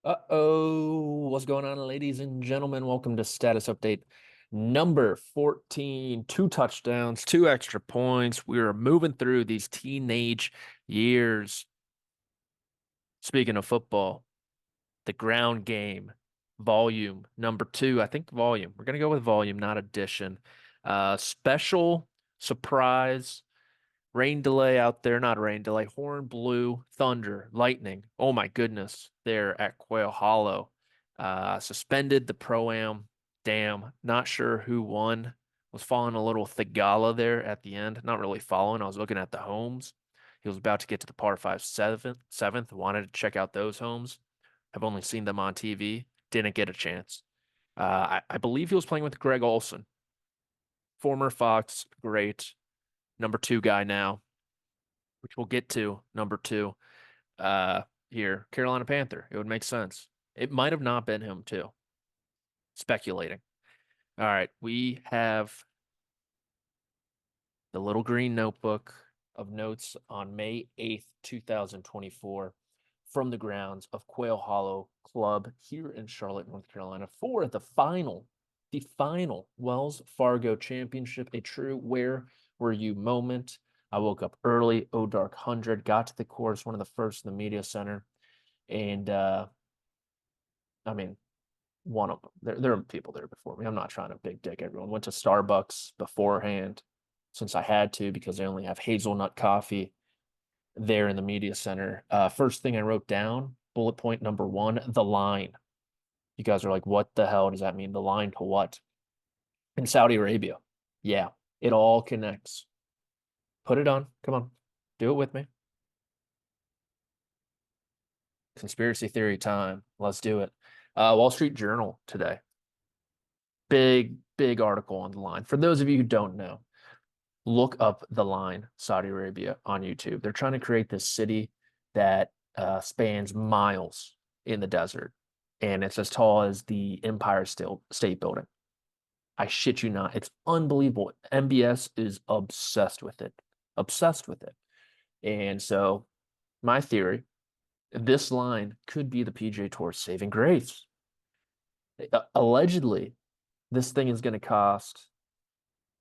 Uh-oh, what's going on, ladies and gentlemen? Welcome to status update number 14. Two touchdowns, two extra points. We are moving through these teenage years. Speaking of football, the ground game, volume number two. I think volume. We're gonna go with volume, not addition. Special surprise. Rain delay out there, not rain delay. Horn blew, thunder, lightning. Oh my goodness, there at Quail Hollow. Suspended the Pro-Am. Damn, not sure who won. Was following a little Thigala there at the end. Not really following. I was looking at the homes. He was about to get to the par five seventh. Wanted to check out those homes. I've only seen them on TV. Didn't get a chance. I believe he was playing with Greg Olson, former Fox great number two guy now, which we'll get to number two here. Carolina Panther. It would make sense. It might have not been him too. Speculating. All right, we have the little green notebook of notes on May 8th, 2024, from the grounds of Quail Hollow Club here in Charlotte, North Carolina, for the final Wells Fargo Championship, a true where were you moment. I woke up early, dark 100, got to the course, one of the first in the media center, and I mean, one of them. There are people there before me. I'm not trying to big dick everyone. Went to Starbucks beforehand since I had to because they only have hazelnut coffee there in the media center. First thing I wrote down, bullet point number one, the line. You guys are like, what the hell does that mean? The line to what? In Saudi Arabia. Yeah, it all connects. Put it on. Come on. Do it with me. Conspiracy theory time. Let's do it. Wall Street Journal today. Big article on the line. For those of you who don't know, look up the line Saudi Arabia on YouTube. They're trying to create this city that spans miles in the desert, and it's as tall as the Empire State Building. I shit you not. It's unbelievable. MBS is obsessed with it. Obsessed with it. And so my theory, this line could be the PGA Tour's saving grace. Allegedly, this thing is going to cost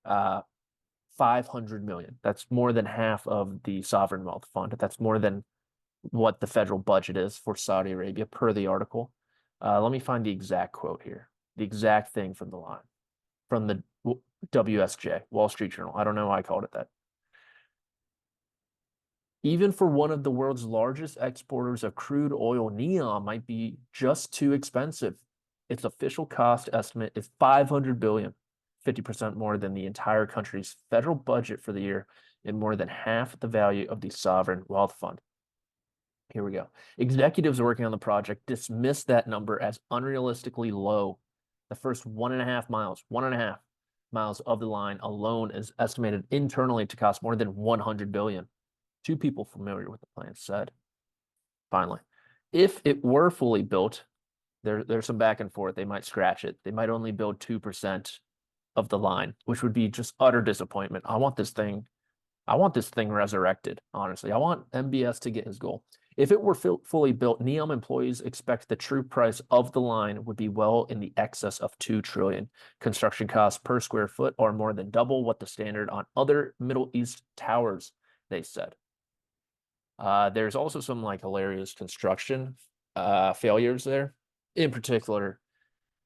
500 million. That's more than half of the sovereign wealth fund. That's more than what the federal budget is for Saudi Arabia per the article. Let me find the exact quote here. The exact thing from the line from the WSJ, Wall Street Journal. I don't know why I called it that. Even for one of the world's largest exporters of crude oil, NEOM might be just too expensive. Its official cost estimate is 500 billion, 50% more than the entire country's federal budget for the year and more than half the value of the sovereign wealth fund. Here we go. Executives working on the project dismissed that number as unrealistically low. The first 1.5 miles of the line alone is estimated internally to cost more than 100 billion. Two people familiar with the plan said. Finally, if it were fully built, there's some back and forth. They might scratch it. They might only build 2% of the line, which would be just utter disappointment. I want this thing resurrected, honestly. I want MBS to get his goal. If it were fully built, NEOM employees expect the true price of the line would be well in the excess of 2 trillion. Construction costs per square foot are more than double what the standard on other Middle East towers, they said. There's also some like hilarious construction failures there. In particular,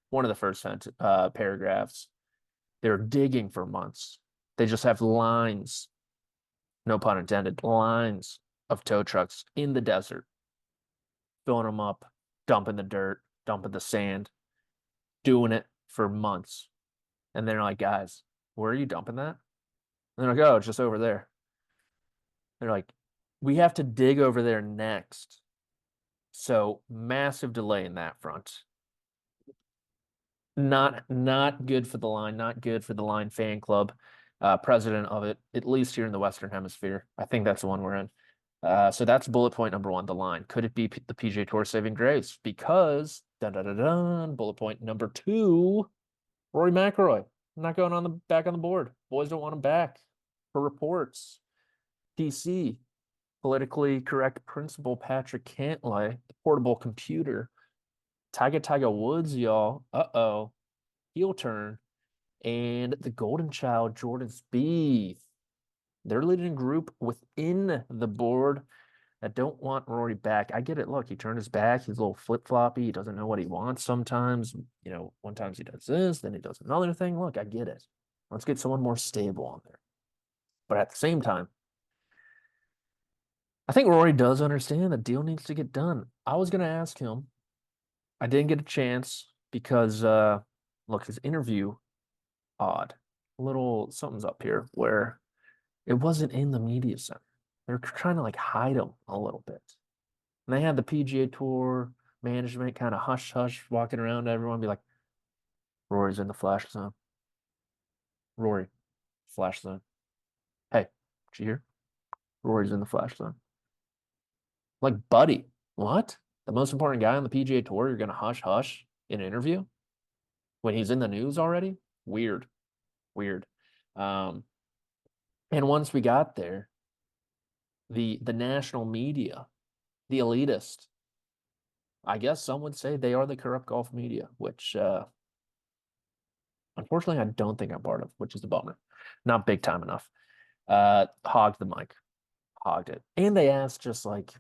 one of the first paragraphs, they're digging for months. They just have lines, no pun intended, lines of tow trucks in the desert, filling them up, dumping the dirt, dumping the sand, doing it for months. And they're like, guys, where are you dumping that? And they're like, oh, it's just over there. They're like, we have to dig over there next. So massive delay in that front. Not good for the line, not good for the line fan club, president of it, at least here in the Western Hemisphere. I think that's the one we're in. So that's bullet point number one, the line. Could it be the PGA Tour saving grace? Because bullet point number two, Rory McIlroy. Not going on the back on the board. Boys don't want him back for reports. PC, politically correct principal Patrick Cantlay, the portable computer, Tiger Woods, y'all. Uh-oh. Heel turn. And the golden child, Jordan Spieth. They're leading a group within the board that don't want Rory back. I get it. Look, he turned his back. He's a little flip-floppy. He doesn't know what he wants sometimes. One time he does this, then he does another thing. Look, I get it. Let's get someone more stable on there. But at the same time, I think Rory does understand the deal needs to get done. I was going to ask him. I didn't get a chance because, look, his interview, odd. A little something's up here where it wasn't in the media center. They're trying to like hide him a little bit. And they had the PGA Tour management kind of hush hush walking around to everyone, be like, Rory's in the flash zone. Rory, flash zone. Hey, did you hear? Rory's in the flash zone. Like, buddy, what? The most important guy on the PGA Tour, you're gonna hush hush in an interview when he's in the news already? Weird, weird. Um, and once we got there, the national media, the elitist, I guess some would say they are the corrupt golf media, which unfortunately I don't think I'm part of, which is a bummer. Not big time enough. Hogged the mic, hogged it. And they asked just like,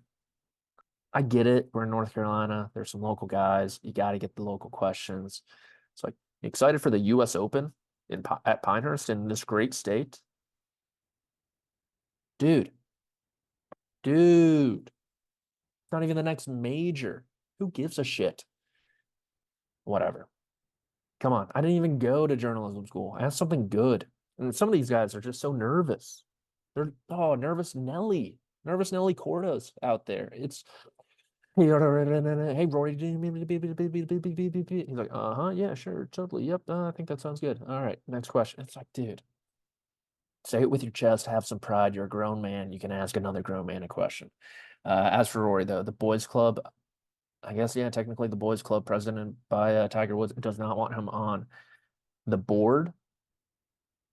I get it. We're in North Carolina. There's some local guys. You got to get the local questions. It's like excited for the U.S. Open at Pinehurst in this great state. Dude, dude, not even the next major. Who gives a shit? Whatever. Come on. I didn't even go to journalism school. I have something good. And some of these guys are just so nervous. They're nervous Nelly Corda's out there. It's hey Rory. He's like, uh-huh, yeah, sure, totally. Yep, I think that sounds good. All right, next question. It's like, dude, say it with your chest, have some pride. You're a grown man. You can ask another grown man a question. As for Rory, though, the boys club, I guess, yeah, technically the boys club president by Tiger Woods does not want him on the board.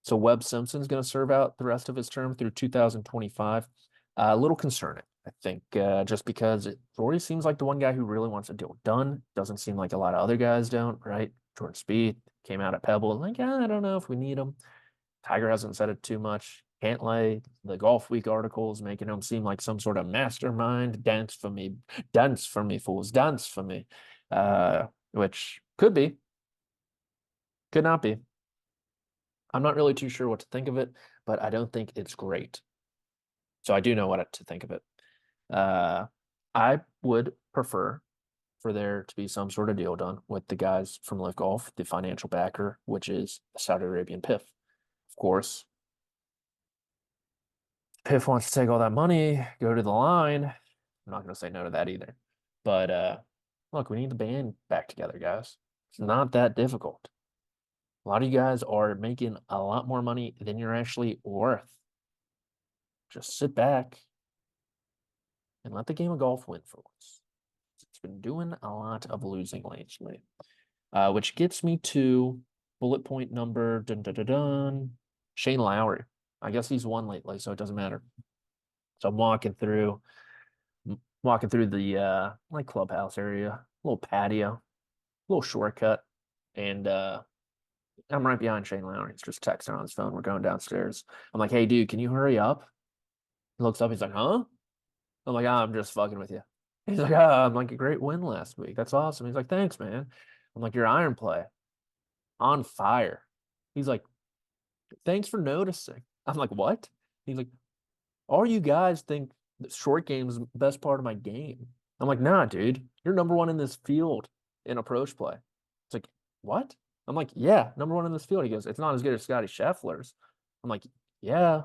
So Webb Simpson's going to serve out the rest of his term through 2025. A little concerning, I think, just because Rory seems like the one guy who really wants a deal done. Doesn't seem like a lot of other guys don't, right? Jordan Spieth came out at Pebble, like, yeah, I don't know if we need him. Tiger hasn't said it too much. Cantlay, the Golf Week articles making him seem like some sort of mastermind. Dance for me, fools, dance for me. Which could be, could not be. I'm not really too sure what to think of it, but I don't think it's great. So I do know what to think of it. I would prefer for there to be some sort of deal done with the guys from Live Golf, the financial backer, which is the Saudi Arabian PIF. Of course, PIF wants to take all that money, go to the line. I'm not going to say no to that either. But look, we need the band back together, guys. It's not that difficult. A lot of you guys are making a lot more money than you're actually worth. Just sit back and let the game of golf win for once. It's been doing a lot of losing lately, which gets me to bullet point number dun, dun, dun, dun, Shane Lowry. I guess he's won lately, so it doesn't matter. So I'm walking through the like clubhouse area, little patio, little shortcut, and I'm right behind Shane Lowry. He's just texting on his phone. We're going downstairs. I'm like, hey, dude, can you hurry up? He looks up. He's like, huh? I'm like, I'm just fucking with you. He's like, I'm like, a great win last week. That's awesome. He's like, thanks, man. I'm like, your iron play on fire. He's like, thanks for noticing. I'm like, what? He's like, all you guys think the short game is the best part of my game. I'm like, nah, dude, you're number one in this field in approach play. It's like, what? I'm like, yeah, number one in this field. He goes, it's not as good as Scotty Scheffler's. I'm like, yeah,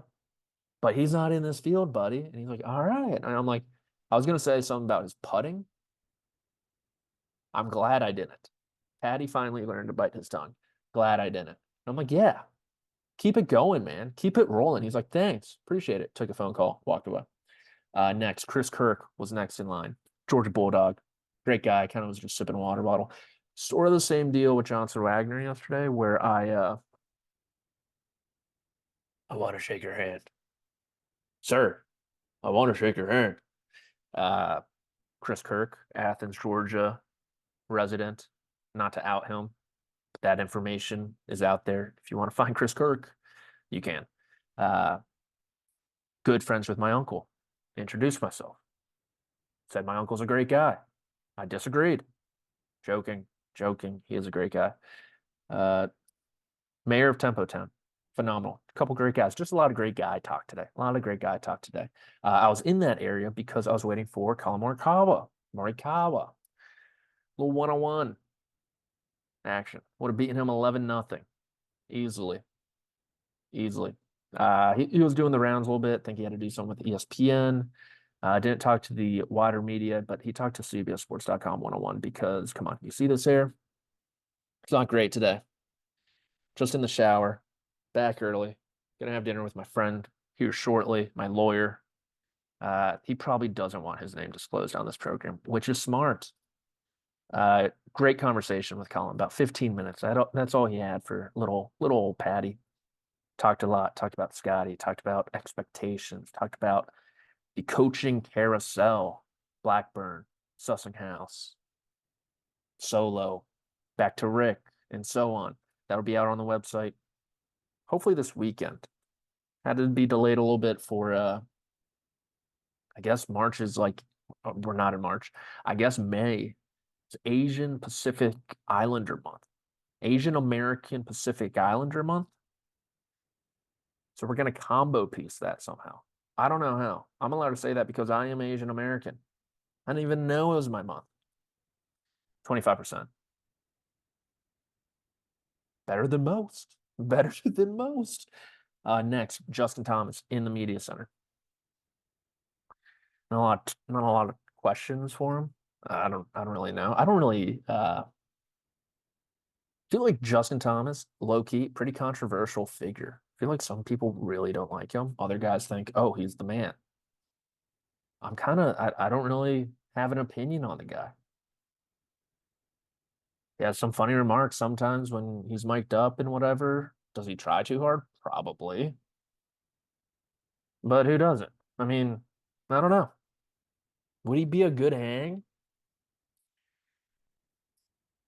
but he's not in this field, buddy. And he's like, all right. And I'm like, I was gonna say something about his putting. I'm glad I didn't. Patty finally learned to bite his tongue. Glad I didn't. I'm like, yeah, keep it going, man. Keep it rolling. He's like, thanks, appreciate it. Took a phone call, walked away. Next, Chris Kirk was next in line. Georgia Bulldog, great guy. Kind of was just sipping a water bottle. Sort of the same deal with Johnson Wagner yesterday, where I want to shake your hand, sir. I want to shake your hand. Uh, Chris Kirk, Athens, Georgia, resident, not to out him, but that information is out there. If you want to find Chris Kirk, you can. Good friends with my uncle. Introduced myself. Said my uncle's a great guy. I disagreed. Joking, joking. He is a great guy. Mayor of Tempo Town. Phenomenal. A couple great guys. Just a lot of great guy talk today. A lot of great guy talk today. I was in that area because I was waiting for Colin Morikawa. Little one-on-one action. Would have beaten him 11-0. Easily. Easily. He was doing the rounds a little bit. I think he had to do something with ESPN. Didn't talk to the wider media, but he talked to CBSSports.com one-on-one because, come on, you see this here? It's not great today. Just in the shower, back early. Gonna have dinner with my friend here shortly, my lawyer. He probably doesn't want his name disclosed on this program, which is smart. Great conversation with Colin, about 15 minutes. That's all he had for little old Patty. Talked a lot, talked about Scotty, talked about expectations, talked about the coaching carousel, Blackburn, Sussinghouse, Solo, back to Rick, and so on. That'll be out on the website hopefully this weekend. Had to be delayed a little bit for I guess March is like we're not in March. I guess May is Asian Pacific Islander month. Asian American Pacific Islander month. So we're gonna combo piece that somehow. I don't know how. I'm allowed to say that because I am Asian American. I didn't even know it was my month. 25%. Better than most. Better than most. Next, Justin Thomas in the media center. Not a lot of questions for him. I don't really know. I don't really feel like Justin Thomas, low key, pretty controversial figure. I feel like some people really don't like him. Other guys think, oh, he's the man. I don't really have an opinion on the guy. He has some funny remarks sometimes when he's mic'd up and whatever. Does he try too hard? Probably. But who doesn't? I mean, I don't know. Would he be a good hang?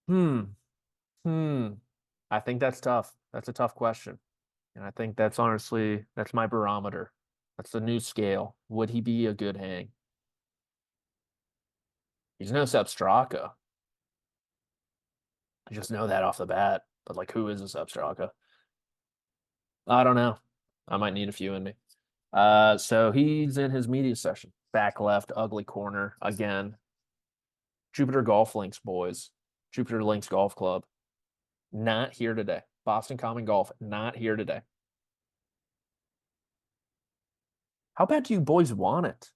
Hmm. Hmm. I think that's tough. That's a tough question. And I think that's honestly, that's my barometer. That's the new scale. Would he be a good hang? He's no Sepp Straka. I just know that off the bat. But like, who is a Sepp Straka? I don't know. I might need a few in me. So he's in his media session. Back left, ugly corner again. Jupiter Golf Links, boys. Jupiter Links Golf Club. Not here today. Boston Common Golf, not here today. How bad do you boys want it?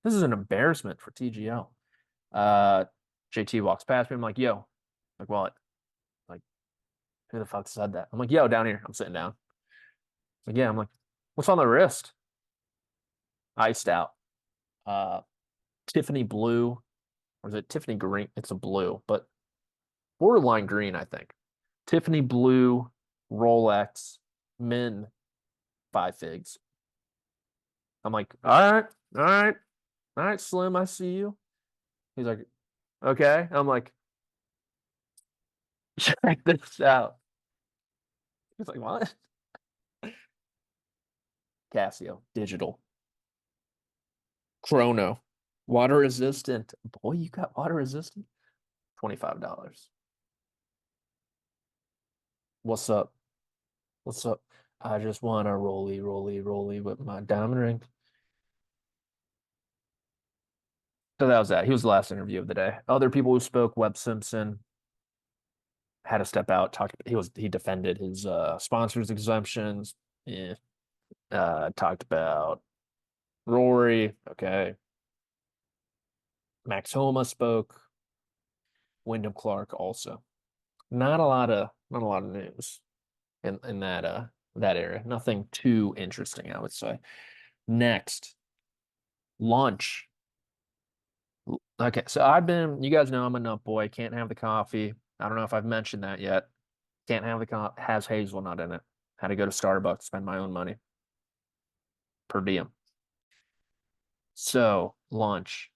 This is an embarrassment for TGL. JT walks past me. I'm like, yo, like what? Like, who the fuck said that? I'm like, yo, down here. I'm sitting down. Like, yeah, I'm like, what's on the wrist? Iced out. Tiffany blue, or is it Tiffany green? It's a blue, but borderline green, I think. Tiffany blue, Rolex, Min, 5 figs. I'm like, all right, Slim, I see you. He's like, okay. I'm like, check this out. He's like, what? Casio, digital. Chrono, water resistant. Boy, you got water resistant? $25. What's up? What's up? I just want to rolly with my diamond ring. So that was that. He was the last interview of the day. Other people who spoke, Webb Simpson had to step out. He defended his sponsors exemptions. Yeah. Talked about Rory. Okay. Max Homa spoke. Wyndham Clark also. Not a lot of news in that area. Nothing too interesting, I would say. Next, lunch. Okay, so you guys know I'm a nut boy. Can't have the coffee. I don't know if I've mentioned that yet. Can't have the coffee. Has hazelnut in it. Had to go to Starbucks, spend my own money per diem. So lunch.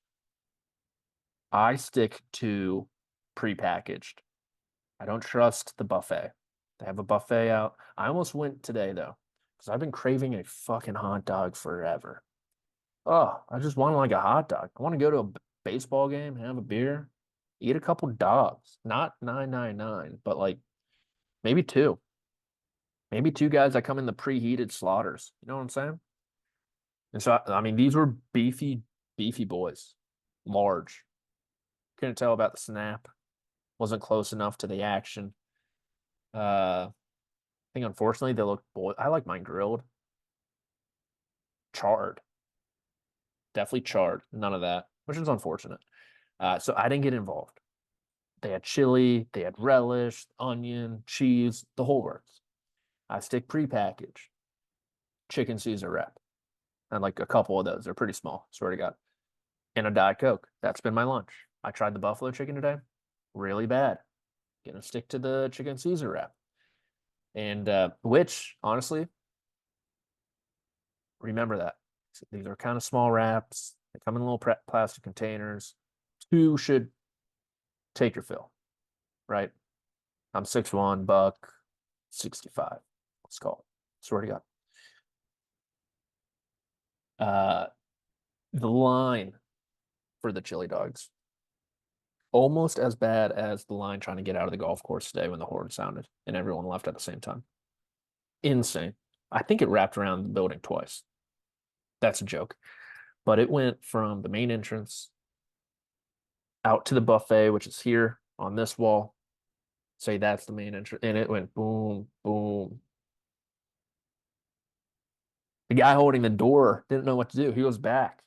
I stick to prepackaged. I don't trust the buffet. They have a buffet out. I almost went today though, because I've been craving a fucking hot dog forever. Oh, I just want like a hot dog. I want to go to a baseball game, have a beer, eat a couple dogs. Not 9.99, but like maybe two. Maybe two guys that come in the preheated slaughters. You know what I'm saying? And so I mean these were beefy boys. Large. Couldn't tell about the snap. Wasn't close enough to the action. I think unfortunately they look boy. I like mine grilled. Charred. Definitely charred. None of that, which is unfortunate. So I didn't get involved. They had chili, they had relish, onion, cheese, the whole works. I stick prepackaged chicken Caesar wrap. And like a couple of those. They're pretty small, swear to God. And a Diet Coke. That's been my lunch. I tried the buffalo chicken today. Really bad. Gonna stick to the chicken Caesar wrap. And which, honestly, remember that. These are kind of small wraps. They come in little plastic containers. Two should take your fill, right? I'm 6'1", buck 65. Let's call it. Swear to God. The line for the chili dogs, almost as bad as the line trying to get out of the golf course today when the horn sounded and everyone left at the same time. Insane. I think it wrapped around the building twice. That's a joke. But it went from the main entrance out to the buffet, which is here on this wall. Say that's the main entrance. And it went boom, boom. The guy holding the door didn't know what to do. He was back.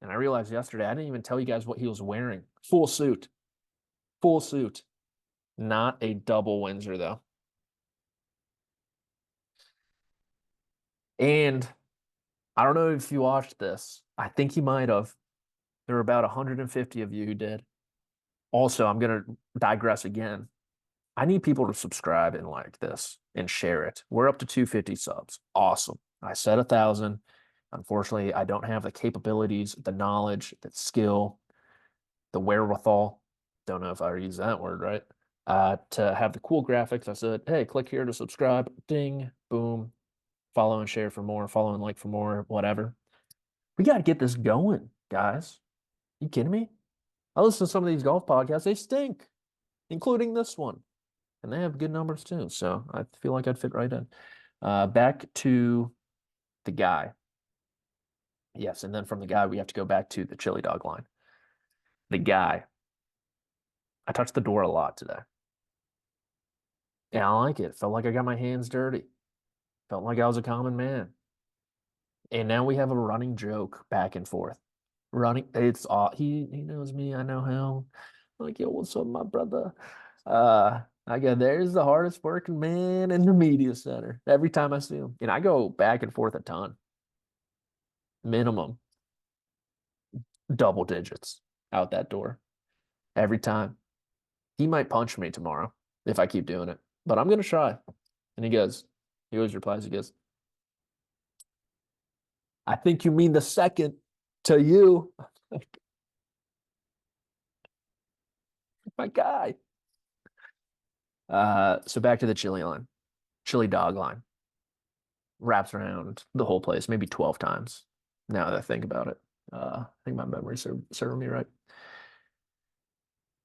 And I realized yesterday, I didn't even tell you guys what he was wearing. Full suit. Full suit. Not a double Windsor, though. And I don't know if you watched this. I think you might have. There were about 150 of you who did. Also, I'm going to digress again. I need people to subscribe and like this and share it. We're up to 250 subs. Awesome. I said 1,000. Unfortunately, I don't have the capabilities, the knowledge, the skill, the wherewithal. Don't know if I use that word right. To have the cool graphics. I said, hey, click here to subscribe. Ding, boom. Follow and share for more. Follow and like for more. Whatever. We got to get this going, guys. You kidding me? I listen to some of these golf podcasts. They stink, including this one. And they have good numbers too. So I feel like I'd fit right in. Back to the guy. Yes, and then from the guy, we have to go back to the chili dog line. The guy. I touched the door a lot today. Yeah, I like it. Felt like I got my hands dirty. Felt like I was a common man. And now we have a running joke back and forth. Running, it's all he knows me, I know him. Like, yo, what's up, my brother? I go, there's the hardest working man in the media center every time I see him. And I go back and forth a ton. Minimum double digits out that door every time. He might punch me tomorrow if I keep doing it, but I'm gonna try. And he always replies, he goes, I think you mean the second to you. My guy. So back to the chili line, chili dog line. Wraps around the whole place, maybe 12 times. Now that I think about it, I think my memory serving me right.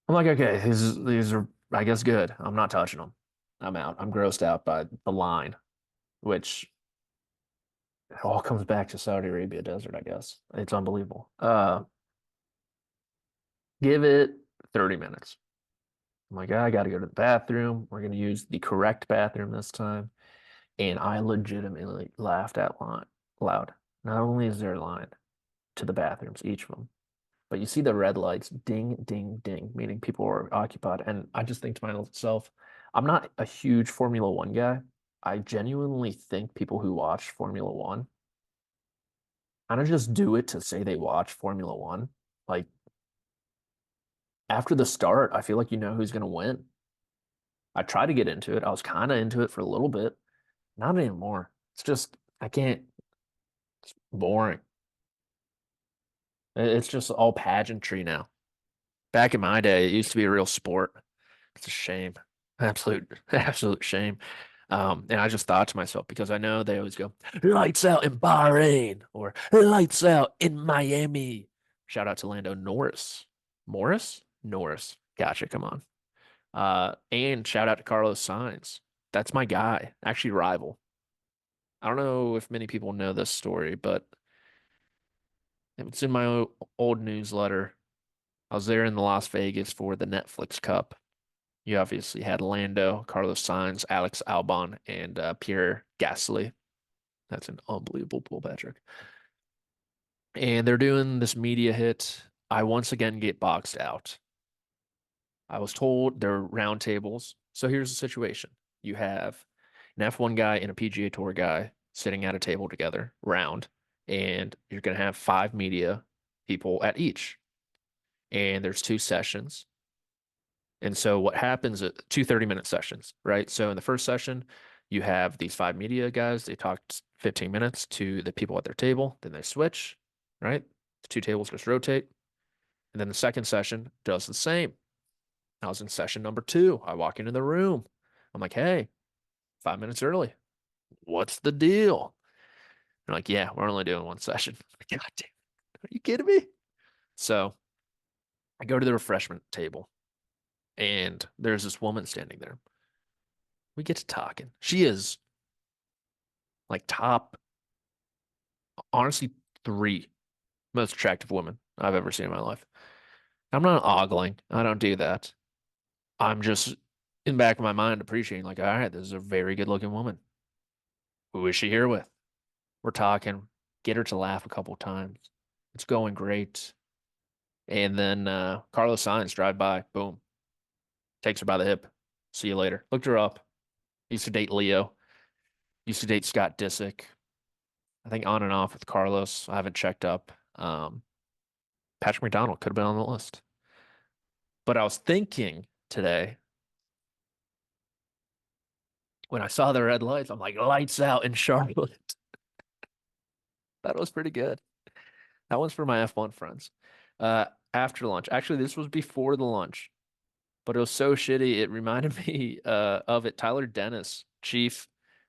I'm like, okay, these are, I guess, good. I'm not touching them. I'm out. I'm grossed out by the line, which it all comes back to Saudi Arabia desert, I guess. It's unbelievable. Give it 30 minutes. I'm like, I got to go to the bathroom. We're going to use the correct bathroom this time. And I legitimately laughed out loud. Not only is there a line to the bathrooms, each of them, but you see the red lights ding, ding, ding, meaning people are occupied. And I just think to myself, I'm not a huge Formula One guy. I genuinely think people who watch Formula One kind of just do it to say they watch Formula One. Like after the start, I feel like you know who's going to win. I tried to get into it. I was kind of into it for a little bit. Not anymore. It's just, I can't, it's boring. It's just all pageantry now. Back in my day, it used to be a real sport. It's a shame. Absolute shame. And I just thought to myself, because I know they always go, lights out in Bahrain or lights out in Miami. Shout out to Lando Norris. Morris? Norris. Gotcha. Come on. And shout out to Carlos Sainz. That's my guy. Actually, rival. I don't know if many people know this story, but it's in my old newsletter. I was there in the Las Vegas for the Netflix Cup. You obviously had Lando, Carlos Sainz, Alex Albon, and Pierre Gasly. That's an unbelievable pull, Patrick. And they're doing this media hit. I once again get boxed out. I was told they're round tables. So here's the situation. You have an F1 guy and a PGA Tour guy sitting at a table together, round, and you're going to have five media people at each. And there's two sessions. And so what happens at two 30-minute sessions, right? So in the first session, you have these five media guys. They talk 15 minutes to the people at their table. Then they switch, right? The two tables just rotate. And then the second session does the same. I was in session number two. I walk into the room. I'm like, hey, 5 minutes early. What's the deal? They're like, yeah, we're only doing one session. God damn, are you kidding me? So I go to the refreshment table and there's this woman standing there. We get to talking. She is like top, honestly, three most attractive women I've ever seen in my life. I'm not ogling. I don't do that. I'm just in the back of my mind appreciating, like, all right, this is a very good looking woman. Who is she here with? We're talking, get her to laugh a couple times. It's going great. And then Carlos Sainz drive by, boom, takes her by the hip. See you later. Looked her up. Used to date Leo. Used to date Scott Disick. I think on and off with Carlos. I haven't checked up. Patrick McDonald could have been on the list. But I was thinking today when I saw the red lights, I'm like, lights out in Charlotte. That was pretty good. That one's for my F1 friends. Uh, After lunch. Actually, this was before the lunch, but it was so shitty. It reminded me of it. Tyler Dennis, chief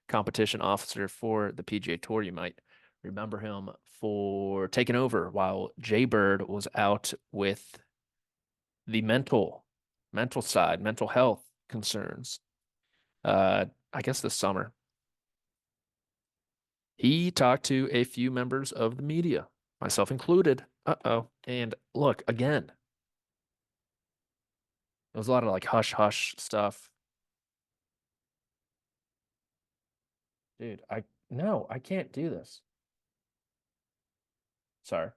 competition officer for the PGA Tour. You might remember him for taking over while Jay Bird was out with the mental side, mental health concerns. I guess this summer. He talked to a few members of the media, myself included. Uh-oh. And look, again, there was a lot of like hush hush stuff. Dude, I no, I can't do this. Sorry.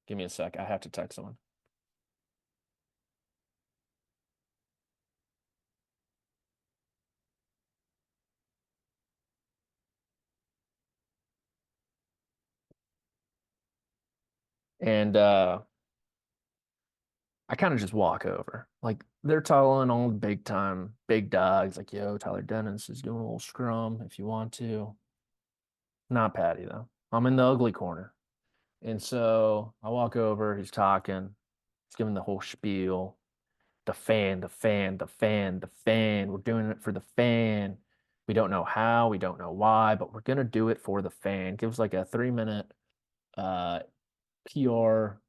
Give me a sec. I have to text someone. And I kind of just walk over. Like they're telling all the big time, big dogs, like, yo, Tyler Dennis is doing a little scrum if you want to. Not Patty though. I'm in the ugly corner. And so I walk over, he's talking, he's giving the whole spiel. The fan, the fan, the fan, the fan. We're doing it for the fan. We don't know how, we don't know why, but we're gonna do it for the fan. Gives like a 3 minute uh PR,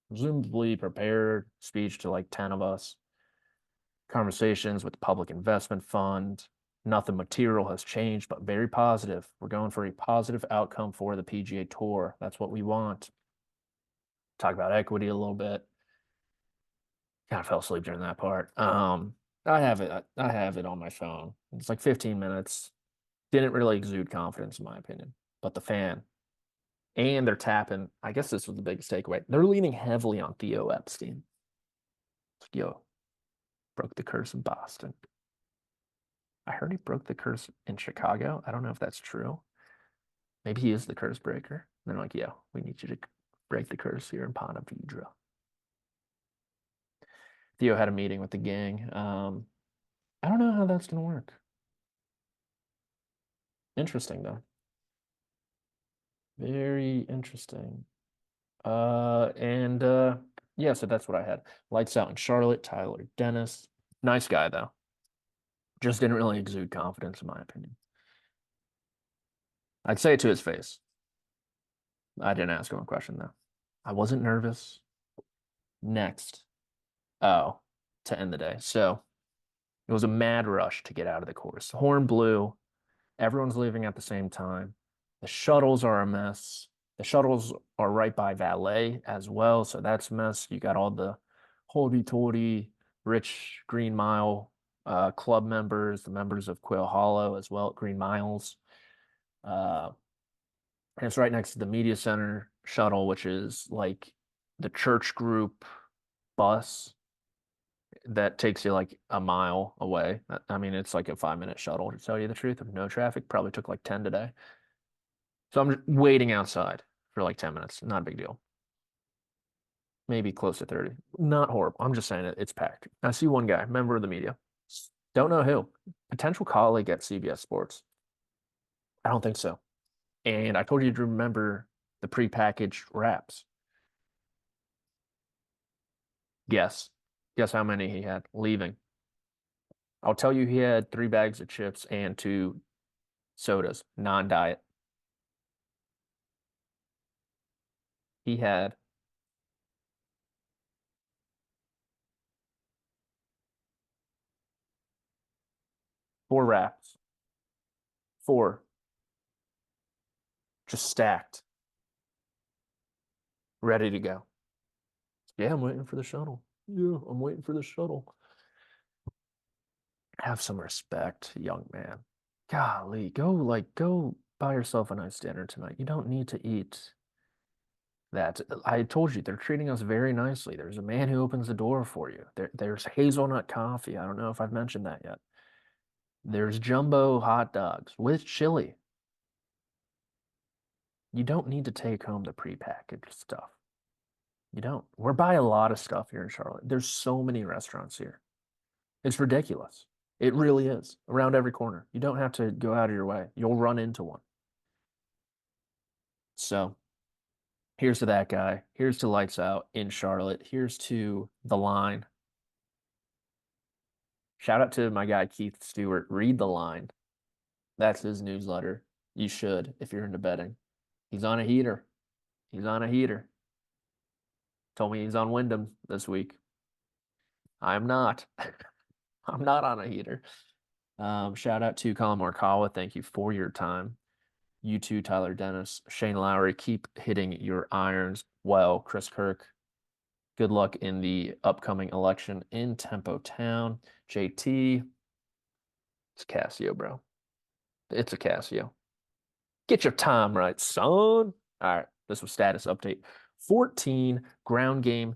presumably prepared speech to like 10 of us. Conversations with the Public Investment Fund. Nothing material has changed, but very positive. We're going for a positive outcome for the PGA Tour. That's what we want. Talk about equity a little bit. Kind of fell asleep during that part. I have it. I have it on my phone. It's like 15 minutes. Didn't really exude confidence, in my opinion. But the fan and they're tapping. I guess this was the biggest takeaway. They're leaning heavily on Theo Epstein. Yo, broke the curse in Boston. I heard he broke the curse in Chicago. I don't know if that's true. Maybe he is the curse breaker. And they're like, yo, we need you to break the curse here in Ponte Vedra. Theo had a meeting with the gang. I don't know how that's gonna work. Interesting though. Very interesting. And Yeah, so that's what I had. Lights out in Charlotte, Tyler Dennis. Nice guy, though. Just didn't really exude confidence, in my opinion. I'd say it to his face. I didn't ask him a question, though. I wasn't nervous. Next. Oh, to end the day. So it was a mad rush to get out of the course. The horn blew. Everyone's leaving at the same time. The shuttles are a mess. The shuttles are right by valet as well, so that's a mess. You got all the hoity-toity, rich Green Mile club members, the members of Quail Hollow as well, Green Miles. Uh, and it's right next to the media center shuttle, which is like the church group bus that takes you like a mile away. I mean, it's like a 5 minute shuttle to tell you the truth. Of no traffic, probably took like 10 today. So I'm just waiting outside for like 10 minutes. Not a big deal. Maybe close to 30. Not horrible. I'm just saying it's packed. I see one guy, member of the media. Don't know who. Potential colleague at CBS Sports. I don't think so. And I told you to remember the prepackaged wraps. Guess. Guess how many he had leaving. I'll tell you he had 3 bags of chips and 2 sodas, non-diet. He had 4 wraps. 4. Just stacked. Ready to go. Yeah, I'm waiting for the shuttle. Yeah, I'm waiting for the shuttle. Have some respect, young man. Golly, go buy yourself a nice dinner tonight. You don't need to eat that. I told you they're treating us very nicely. There's a man who opens the door for you. There's hazelnut coffee. I don't know if I've mentioned that yet. There's jumbo hot dogs with chili. You don't need to take home the prepackaged stuff. You don't. We're buying a lot of stuff here in Charlotte. There's so many restaurants here. It's ridiculous. It really is. Around every corner. You don't have to go out of your way. You'll run into one. So here's to that guy. Here's to Lights Out in Charlotte. Here's to The Line. Shout out to my guy Keith Stewart. Read The Line. That's his newsletter. You should if you're into betting. He's on a heater. He's on a heater. Told me he's on Wyndham this week. I'm not. I'm not on a heater. Shout out to Colin Morikawa. Thank you for your time. You too, Tyler Dennis, Shane Lowry. Keep hitting your irons well. Chris Kirk, good luck in the upcoming election in Tempo Town. JT, it's Casio, bro. It's a Casio. Get your time right, son. All right, this was status update 14, ground game,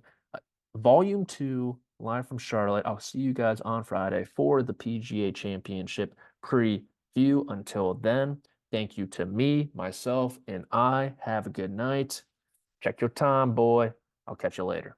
volume 2, live from Charlotte. I'll see you guys on Friday for the PGA Championship preview. Until then, thank you to me, myself, and I. Have a good night. Check your time, boy. I'll catch you later.